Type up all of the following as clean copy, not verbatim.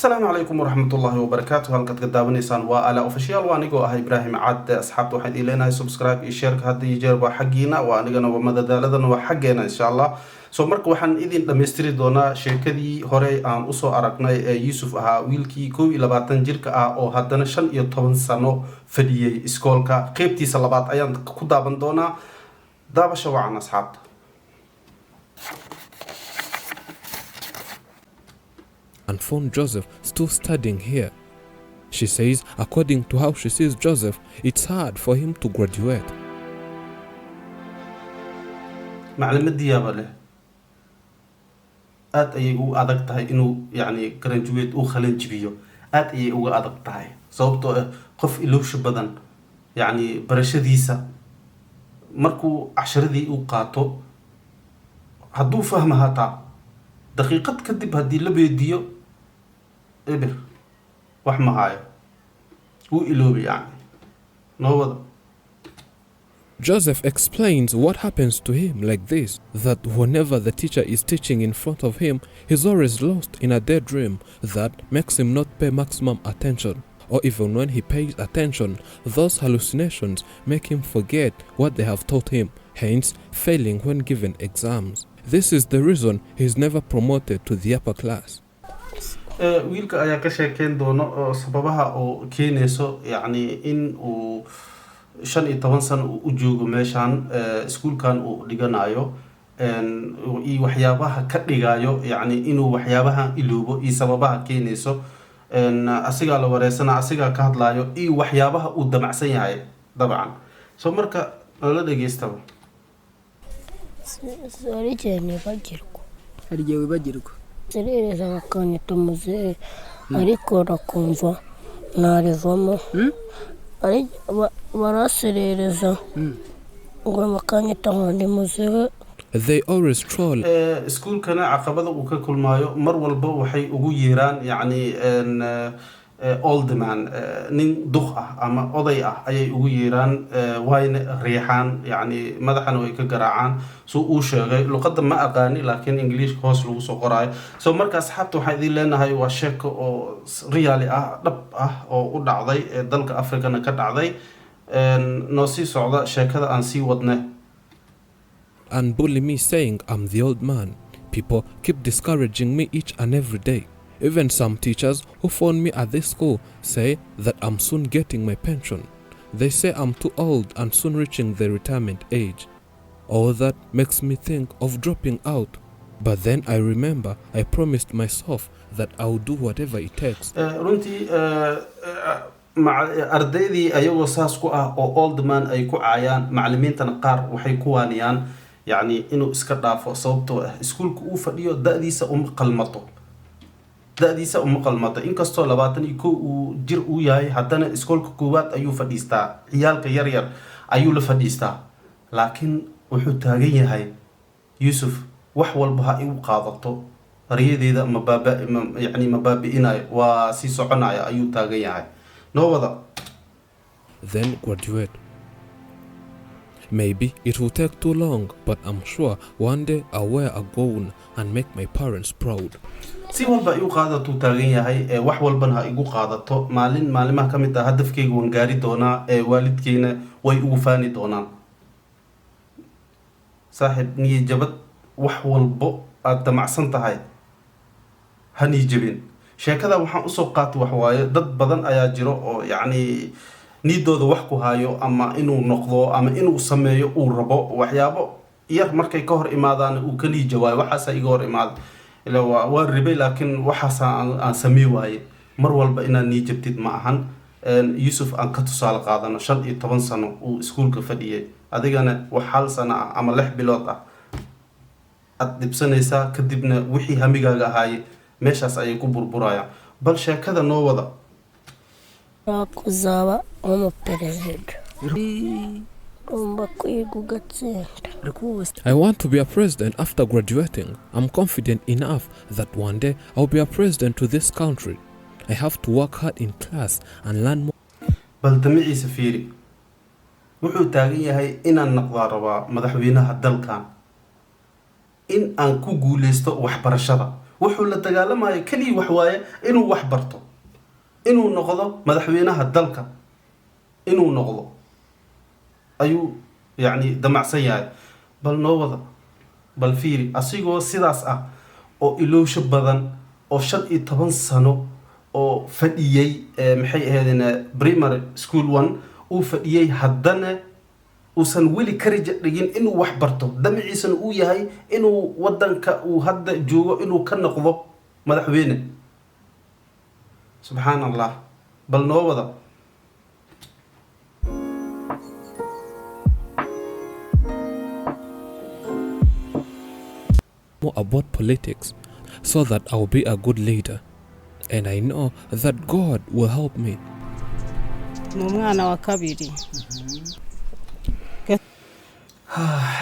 السلام عليكم ورحمة الله وبركاته. هل قد قدامني إنسان وآلاء أوفيشال وأنيقو إبراهيم عاد أصحاب واحد إلينا سبسكرايب يشارك هذا يجرب حقينا وأنيقنا ومدى دالدنا وحقنا إن شاء الله. مرك waxaan idin dhameystiri doonaa sheekadii hore aan u soo aragnay ee Yusuf ahaa wiilkii 22 jirka ah oo haddana 15 sano fadhiyay iskoolka qaybtiisa labaad ayaan ku daaban doonaa daabasho wacan asxaabta. And found Joseph still studying here. She says, according to how she sees Joseph, it's hard for him to graduate. معلمتي يا بله aad ayay ugu adag tahay inuu yani graduate uu khalin jibiyo aad ayay ugu adag tahay sababtoo ah qof ilowsho badan yani barashadiisa markuu casharadii uu qaato hadduu fahmo hataa daqiiqad kadib haddii la beediyo eber wax ma hayo uu iloobi yani noo wada. Joseph explains what happens to him like this, that whenever the teacher is teaching in front of him, he's always lost in a daydream that makes him not pay maximum attention. Or even when he pays attention, those hallucinations make him forget what they have taught him, hence failing when given exams. This is the reason he's never promoted to the upper class. wiilka ayaa ka sheekeen doono sababaha oo keenayso yani in uu 15 sano u joogo meeshan iskuulkan uu dhiganayo iyo waxyaabaha ka dhigayo yani inuu waxyaabaha iloobo iyo sababaha keenayso asiga la wareysana asiga ka hadlayo iyo waxyaabaha uu damacsan yahay dabcan soo marka la dhageystaba. Serereza kanyita muzee ariko rakumva narivamo ari baraserereza ngo makanyita nkandi muzee. They always troll. iskuulkana caqabada uu ka kulmaayo mar walba waxay ugu yeeraan yani old man nin duq ah ama oday ah ayay ugu yeeraan wayna riixaan yani madaxana way ka garaacaan soo uu sheegay luqadda ma aqaani laakiin English hoos lagu soo qoraayo soo marka asxaabta waxa idin leenahay waa sheeko oo real ah dhab ah oo u dhacday dalka Afrikana ka dhacday noo sii socda sheekada aan sii wadnay. And bully me saying I'm the old man. People keep discouraging me each and every day. Even some teachers who found me at this school say that I'm soon getting my pension. They say I'm too old and soon reaching the retirement age. All that makes me think of dropping out. But then I remember I promised myself that I'll do whatever it takes. runtii ardaydii ayagoo saas ku ah oo old man ay ku caayaan macallimiintana qaar waxay ku waaniyaan yani inuu iska dhaafo sababtoo ah iskuulku uu fadhiyo da'diisa uma qalmato inkastoo 21 uu jir uu yahay haddana iskoolka koowaad ayuu fadhiistaa ciyaalka yar yar ayuu la fadhiistaa laakiin wuxuu taagan yahay Yusuf wax walba ha igu qaadato riyadeeda ma baabi'inayo waa si soconaya ayuu taagan yahay noo wada. Then graduate. Maybe it will take too long, but I'm sure one day I'll wear a gown and make my parents proud. si walba igu qaadato taagan yahay wax walbana ha igu qaadato maalimaha kamid ah hadafkayga waan gaari doonaa waalidkeena way ugu faani doonaan. saaxib niyo jabad wax walbo aad damacsan tahay hani jabin sheekada waxaan u soo qaatay wax waaye dad badan ayaa jiro oo yani niidooda wax ku hayo ama inuu noqdo ama inuu sameeyo uu rabo waxyaabo yar markay ka hor imaadaan uu kali jawaab waxaas iga hor imaad ila waa ribay laakiin waxaas aan sameey waaye mar walba inaan niijabtid ma ahan. Yusuf aan ka tusaale qaadano 15 sano uu iskuulka fadhiyay adigana wax hal sano ah ama 6 bilood ah ad dibsanaysa kadibna wixii hamigaaga ahaay meeshaas ayay ku burburayaan bal sheekada noo wada. Kuzaba umuperezida. I want to be a president after graduating. I'm confident enough that one day I'll be a president to this country. I have to work hard in class and learn more. bal damaciisa fiiri wuxuu taagan yahay inaan noqdo rabaa madaxweynaha dalkan in aan ku guuleysto waxbarashada wuxuu la dagaalamayo kaliya wax waaye inuu wax barto inuu noqdo madaxweynaha dalka inuu noqdo ayuu yani damacsan yahay bal noo wada bal fiiri asigoo sidaas ah oo ilowsho badan oo 15 sano oo fadhiyay maxay ahaydeen primary school 1 uu fadhiyay haddana uusan weli karija dhigin inuu wax barto damaciisana uu yahay inuu wadanka uu hadda joogo inuu ka noqdo madaxweyne subhanallah bal noo wada more about politics so that I'll be a good leader. And I know that God will help me. Mwana wa kabiri.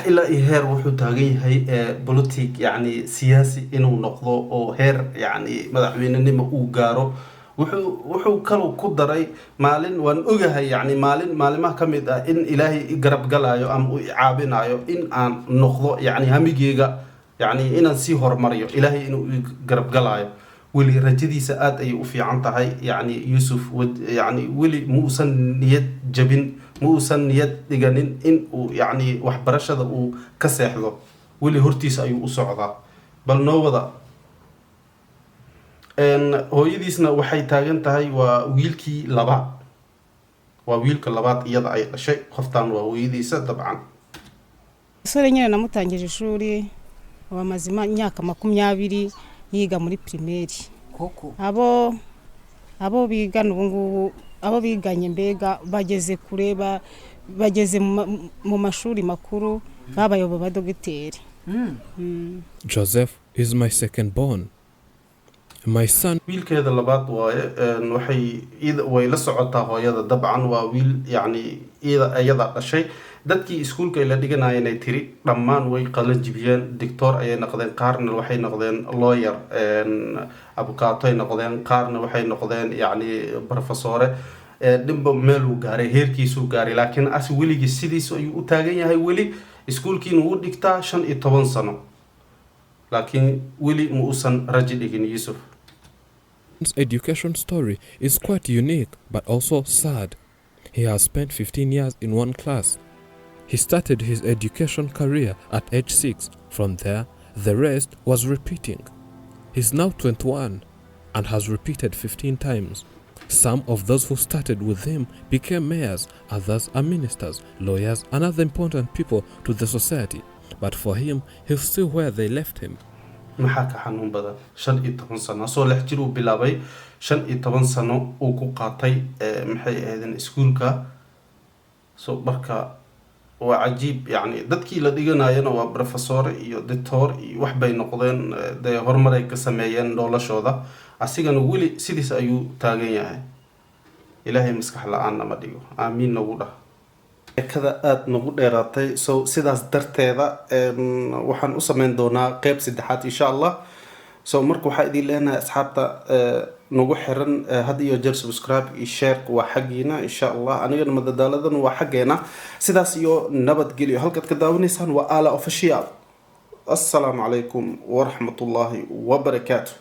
إلا هير وحو تاغي هي بوليتيك يعني سياسي إنه نقضه أو هير يعني مدحوين نما أو غارو وحو كلو كدري مالين وان اوغه يعني مالين ما كميد ان إلهي قرب قلايو أم عابنايو إن نقضه يعني هميجيغا يعني إن سي هرمريو إلهي إنه قرب قلايو ولي رجدي ساعات أي وفي عنتهاي يعني يوسف يعني ولي موسن نيت جبن موسن نيت دجانين إن يعني وحبرش هذا وكسحه ولي هرتيس أي وصعدا بل نوضا إن هو يديسنا وحي تاجن تهاي وويلكي لبعض وويلك لبعض يضع أي شيء خفتان وويديس طبعا. سورينا نمتانجي شوري ومازما نياك makumyabiri yiga muri primaire koko abo biga n'ubungu abo biganye mbega bageze kureba bageze mu mashuri makuru babayobo ba dogiteri. Joseph is my second born. My son wiilkeeda labaad waaye waxay way la socotaa hooyada dabcan waa wiil yani iyada dhashay dadkii iskuulka la dhiganayeen ay tiri dhammaan way qalan jibiyeen doctor ayay noqdeen qaarna waxay noqdeen lawyer abukaato ay noqdeen qaarna waxay noqdeen yani professor dhimba meel uu gaaray heerkiisu gaaray laakiin as wiliga sidiisu ayuu u taagan yahay wili iskuulkiina uu dhigtaa 15 sano laakiin wili ma uusan raji dhigin Yusuf. His education story is quite unique but also sad. He has spent 15 years in one class. He started his education career at age 6. From there, the rest was repeating. He's now 21 and has repeated 15 times. Some of those who started with him became mayors, others are ministers, lawyers, and other important people to the society. But for him, he's still where they left him. maxaa ka xanuun badan 15 sano soo lex jir uu bilaabay 15 sano uu ku qaatay maxay ahaydeen iskuulka soo marka waa cajiib yani dadkii la dhiganayana waa professor iyo doctor iyo wax bay noqdeen de horumar ay ka sameeyeen noloshooda asigana wili sidiis ayuu taagan yahay ilaahay maskax la'aan ma dhigo aamiin nagu dhah kada aad nagu dheeraatay soo sidaas darteeda waxaan u sameyn doonaa qayb saddexaad insha Allah soo marka waxa idin leenahay asxaabta nagu xiran had iyo jeer subscribe iyo share waa xaqiina insha Allah anigana madadaaladan waa xaqeena sidaas iyo nabadgelyo halka ka daawanaysaan waa AALAA official. Assalamu alaykum wa rahmatullahi wa barakatuh.